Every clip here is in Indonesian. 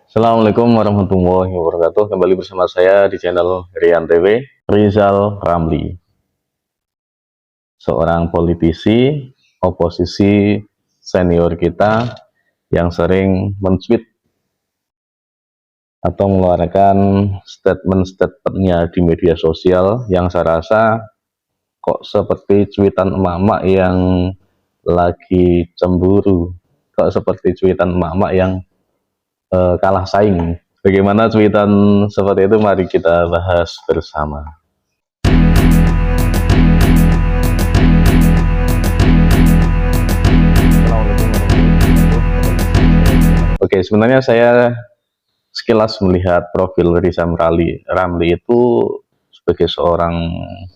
Assalamualaikum warahmatullahi wabarakatuh. Kembali bersama saya di channel Rian TV. Rizal Ramli, seorang politisi oposisi senior kita yang sering men-tweet atau mengeluarkan statement-statementnya di media sosial yang saya rasa kok seperti cuitan emak-emak yang lagi cemburu, kok seperti cuitan emak-emak yang kalah saing. Bagaimana cuitan seperti itu? Mari kita bahas bersama. Oke, sebenarnya saya sekilas melihat profil Rizal Ramli itu sebagai seorang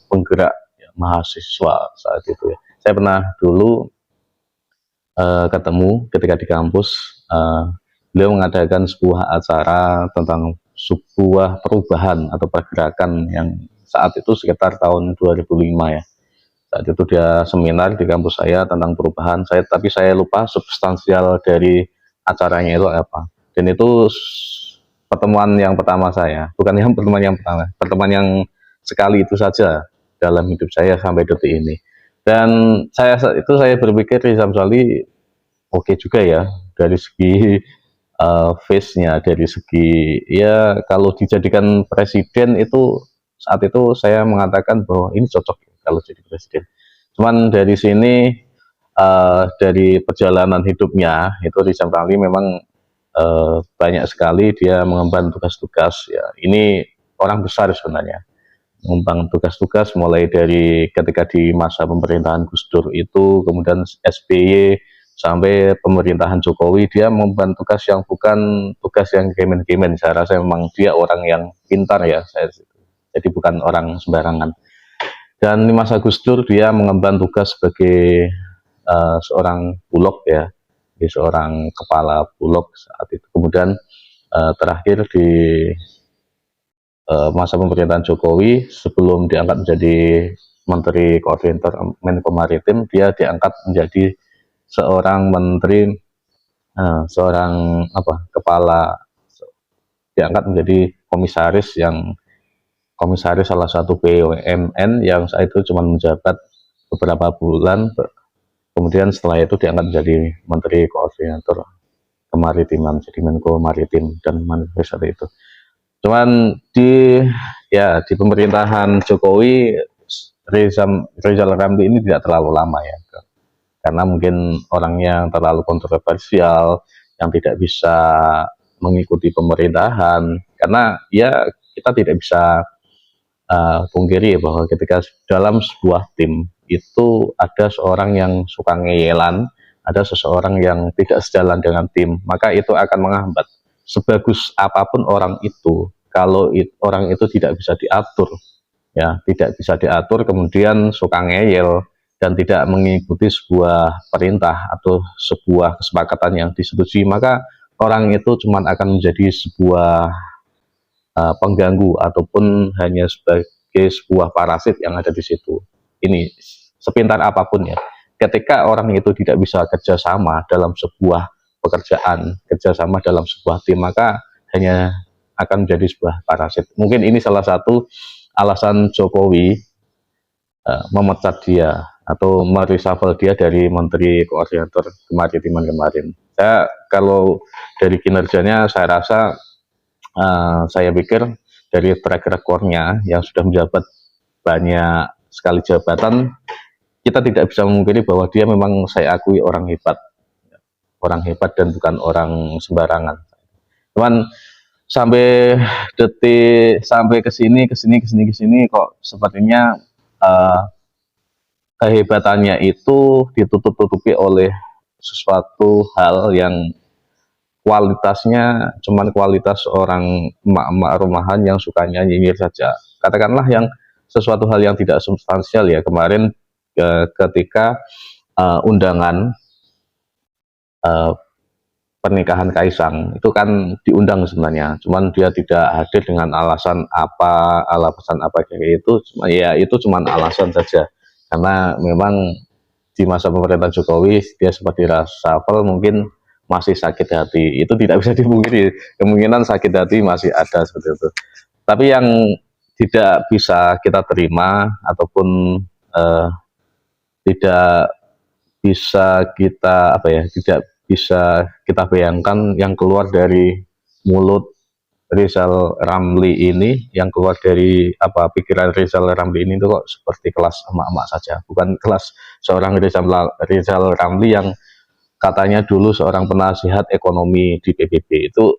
penggerak ya, mahasiswa saat itu ya. Saya pernah dulu ketemu ketika di kampus, beliau mengadakan sebuah acara tentang sebuah perubahan atau pergerakan yang saat itu sekitar tahun 2005 ya. Saat itu dia seminar di kampus saya tentang perubahan, tapi saya lupa substansial dari acaranya itu apa. Dan itu pertemuan yang pertama saya, bukan yang pertemuan yang pertama, pertemuan yang sekali itu saja dalam hidup saya sampai detik ini. Dan saya berpikir Rizal Ramli oke juga ya dari segi face-nya, dari segi ya kalau dijadikan presiden itu saat itu saya mengatakan bahwa ini cocok kalau jadi presiden. Cuman dari sini dari perjalanan hidupnya itu Rizal Ramli memang banyak sekali dia mengemban tugas-tugas ya. Ini orang besar sebenarnya mengemban tugas-tugas mulai dari ketika di masa pemerintahan Gus Dur itu, kemudian SBY sampai pemerintahan Jokowi, dia mengemban tugas yang bukan tugas yang gemen-gemen. Saya rasa memang dia orang yang pintar ya, jadi bukan orang sembarangan. Dan di masa Gus Dur dia mengemban tugas sebagai seorang bulog ya, di seorang kepala bulog saat itu. Kemudian terakhir di masa pemerintahan Jokowi sebelum diangkat menjadi Menteri Koordinator Menko Maritim, dia diangkat menjadi seorang menteri, seorang kepala, diangkat menjadi komisaris salah satu BUMN yang saat itu cuma menjabat beberapa bulan. Kemudian setelah itu diangkat menjadi Menteri Koordinator Kemaritiman, jadi Menko Maritim dan Manifest itu. Cuman di pemerintahan Jokowi, Rizal Ramli ini tidak terlalu lama ya, karena mungkin orangnya terlalu kontroversial, yang tidak bisa mengikuti pemerintahan. Karena ya kita tidak bisa pungkiri bahwa ketika dalam sebuah tim itu ada seorang yang suka ngeyelan, ada seseorang yang tidak sejalan dengan tim, maka itu akan menghambat. Sebagus apapun orang itu, kalau orang itu tidak bisa diatur, ya tidak bisa diatur, kemudian suka ngeyel dan tidak mengikuti sebuah perintah atau sebuah kesepakatan yang disetujui, maka orang itu cuma akan menjadi sebuah pengganggu ataupun hanya sebagai sebuah parasit yang ada di situ. Ini sepintar apapun ya, ketika orang itu tidak bisa kerjasama dalam sebuah pekerjaan, kerjasama dalam sebuah tim, maka hanya akan menjadi sebuah parasit. Mungkin ini salah satu alasan Jokowi memecat dia atau mereshuffle dia dari Menteri Koordinator Kemaritiman kemarin. Kalau dari kinerjanya saya rasa, saya pikir dari track recordnya yang sudah menjabat banyak sekali jabatan, kita tidak bisa memungkiri bahwa dia memang saya akui orang hebat dan bukan orang sembarangan. Cuman sampai kesini kok sepertinya kehebatannya itu ditutup-tutupi oleh sesuatu hal yang kualitasnya cuman kualitas orang emak-emak rumahan yang suka nyinyir saja. Katakanlah yang sesuatu hal yang tidak substansial ya, kemarin ketika undangan pernikahan Kaisang itu kan diundang sebenarnya, cuman dia tidak hadir dengan alasan apa kayak itu, ya itu cuman alasan saja, karena memang di masa pemerintahan Jokowi dia seperti reshuffle, mungkin masih sakit hati. Itu tidak bisa dipungkiri, kemungkinan sakit hati masih ada seperti itu. Tapi yang tidak bisa kita terima ataupun tidak bisa kita apa ya, tidak bisa kita bayangkan yang keluar dari mulut Rizal Ramli ini, yang keluar dari apa pikiran Rizal Ramli ini, itu kok seperti kelas emak-emak saja, bukan kelas seorang Rizal Ramli yang katanya dulu seorang penasihat ekonomi di PBB. Itu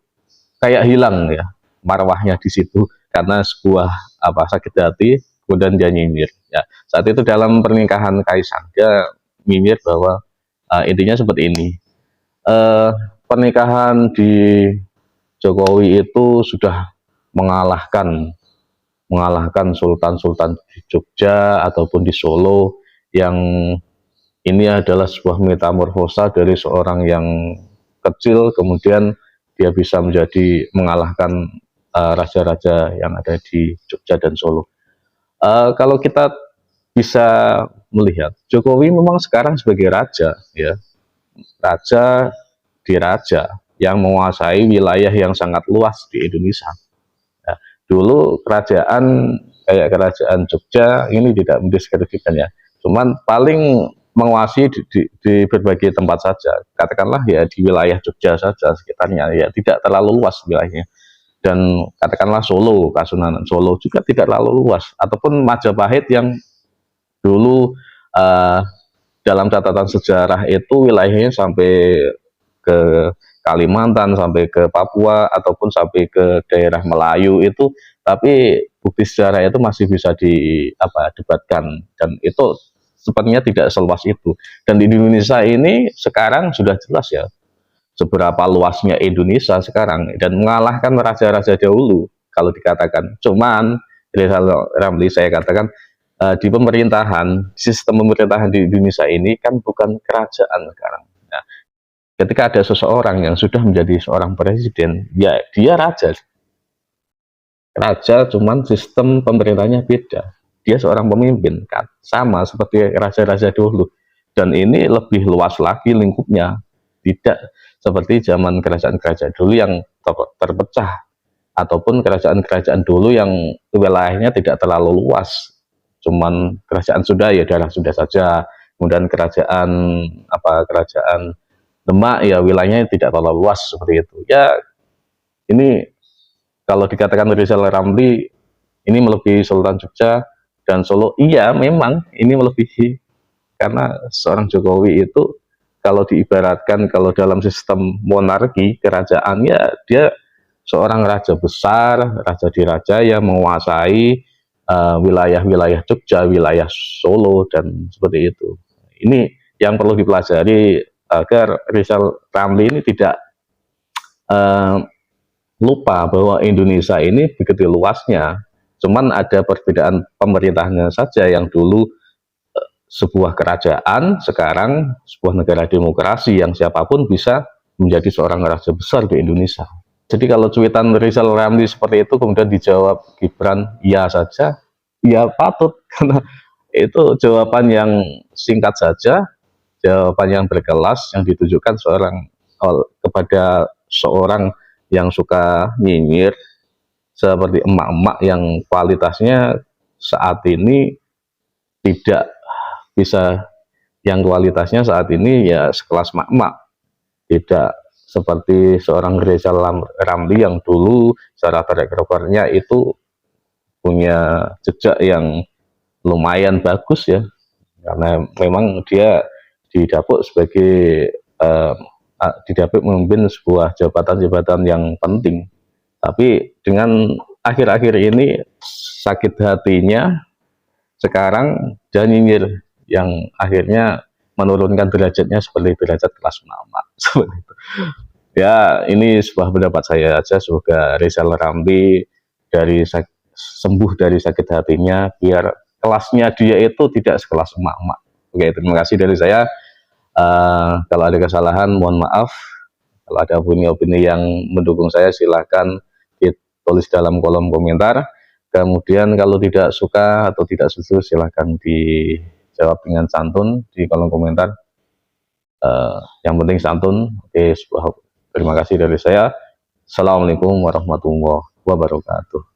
kayak hilang ya marwahnya di situ karena sebuah apa sakit hati, kemudian dia nyinyir ya. Saat itu dalam pernikahan Kaisang dia nyinyir bahwa intinya seperti ini, pernikahan di Jokowi itu sudah mengalahkan sultan-sultan di Jogja ataupun di Solo, yang ini adalah sebuah metamorfosa dari seorang yang kecil kemudian dia bisa menjadi mengalahkan raja-raja yang ada di Jogja dan Solo. Kalau kita bisa melihat Jokowi memang sekarang sebagai raja ya, raja di raja yang menguasai wilayah yang sangat luas di Indonesia. Ya, dulu kerajaan kayak kerajaan Jogja ini tidak mendiskreditkan ya, cuman paling menguasai di berbagai tempat saja, katakanlah ya di wilayah Jogja saja sekitarnya ya, tidak terlalu luas wilayahnya. Dan katakanlah Solo, Kasunanan Solo juga tidak terlalu luas, ataupun Majapahit yang dulu dalam catatan sejarah itu wilayahnya sampai ke Kalimantan, sampai ke Papua, ataupun sampai ke daerah Melayu itu, tapi bukti sejarah itu masih bisa debatkan, dan itu sepertinya tidak seluas itu. Dan di Indonesia ini sekarang sudah jelas ya seberapa luasnya Indonesia sekarang, dan mengalahkan raja-raja dahulu kalau dikatakan. Cuman Rizal Ramli saya katakan di pemerintahan, sistem pemerintahan di Indonesia ini kan bukan kerajaan sekarang. Nah, ketika ada seseorang yang sudah menjadi seorang presiden, ya dia raja, cuman sistem pemerintahnya beda. Dia seorang pemimpin kan, sama seperti raja-raja dulu, dan ini lebih luas lagi lingkupnya, tidak seperti zaman kerajaan-kerajaan dulu yang terpecah, ataupun kerajaan-kerajaan dulu yang wilayahnya tidak terlalu luas, cuman kerajaan Sunda ya daerah Sunda saja, kemudian kerajaan kerajaan Demak ya wilayahnya tidak terlalu luas seperti itu ya. Ini kalau dikatakan Rizal Ramli ini melebihi Sultan Jogja dan Solo, iya memang ini melebihi, karena seorang Jokowi itu kalau diibaratkan, kalau dalam sistem monarki kerajaan ya dia seorang raja besar, raja di raja yang menguasai wilayah-wilayah Jogja, wilayah Solo, dan seperti itu. Ini yang perlu dipelajari agar Rizal Ramli ini tidak lupa bahwa Indonesia ini begitu luasnya. Cuman ada perbedaan pemerintahnya saja, yang dulu sebuah kerajaan, sekarang sebuah negara demokrasi yang siapapun bisa menjadi seorang raja besar di Indonesia. Jadi kalau cuitan Rizal Ramli seperti itu kemudian dijawab Gibran iya saja, ya patut, karena itu jawaban yang singkat saja, jawaban yang berkelas, yang ditujukan kepada seorang yang suka nyinyir, seperti emak-emak yang kualitasnya saat ini tidak bisa, yang kualitasnya saat ini ya sekelas emak-emak, tidak seperti seorang Rizal Ramli yang dulu secara track recordnya itu punya jejak yang lumayan bagus ya, karena memang dia didapuk sebagai didapuk memimpin sebuah jabatan-jabatan yang penting. Tapi dengan akhir-akhir ini sakit hatinya sekarang dia nyinyir, yang akhirnya menurunkan derajatnya seperti derajat kelas ulama. Seperti itu. Ya, ini sebuah pendapat saya aja. Semoga Rizal Ramli sembuh dari sakit hatinya, biar kelasnya dia itu tidak sekelas emak-emak. Oke, terima kasih dari saya. Kalau ada kesalahan mohon maaf. Kalau ada opini-opini yang mendukung saya silahkan ditulis dalam kolom komentar. Kemudian kalau tidak suka atau tidak setuju silahkan dijawab dengan santun di kolom komentar. yang penting santun. Oke, terima kasih dari saya. Assalamualaikum warahmatullahi wabarakatuh.